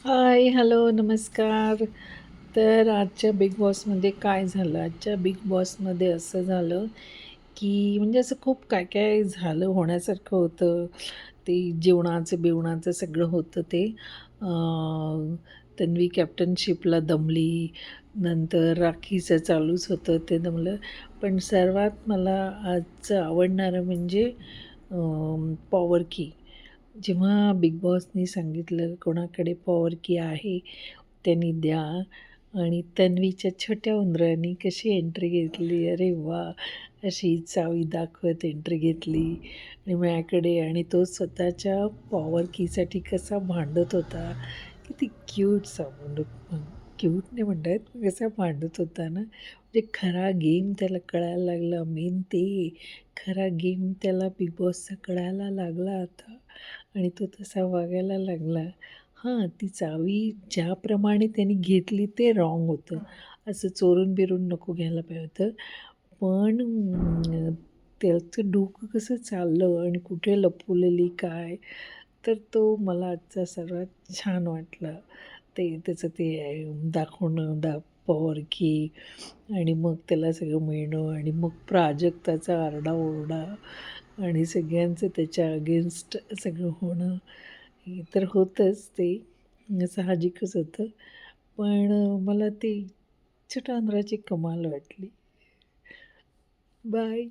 हाय, hello, नमस्कार. तर आजच्या बिग बॉसमध्ये काय झालं? आजच्या बिग बॉसमध्ये असं झालं, की म्हणजे असं खूप काय-काय झालं होण्यासारखं होतं. ते जेवणाचं-बिवणाचं सगळं होतं ते. अ, तन्वी कॅप्टनशिपला दमली. नंतर राखीचं चालूच होतं, ते दमलं. पण सर्वात मला आजचं आवडणारं म्हणजे पॉवर की. जेव्हा बिग बॉसनी सांगितलं कोणाकडे पॉवर की आहे त्यांनी द्या आणि तन्वीच्या छोट्या उंदराने कशी एंट्री घेतली, अरे वाह! अशी चावी दाखवत एंट्री घेतली आणि माझ्याकडे आणि तो स्वतःच्या पॉवर कीसाठी कसा भांडत होता. किती क्यूटसा क्यूट नाही म्हणता येत, पण कसा भांडत होता ना, म्हणजे खरा गेम त्याला कळायला लागला. मेन ते खरा गेम त्याला बिग बॉसचा कळायला लागला आता आणि तो तसा वागायला लागला. हां, ती चावी ज्याप्रमाणे त्यांनी घेतली ते रॉंग होतं. असं चोरून-बिरून नको घ्यायला पाहिजे होतं. पण त्याचं डोकं कसं चाललं आणि कुठे लपवलेली काय, तर तो मला आजचा सर्वात छान वाटला. ते त्याचं ते दाखवणं पॉवर की आणि मग त्याला सगळं मिळणं आणि मग प्राजक्ताचा आरडाओरडा आणि सगळ्यांचं त्याच्या अगेन्स्ट सगळं होणं, हे तर होतंच ते, साहजिकच होतं. पण मला ते छटांद्राची कमाल वाटली. बाय.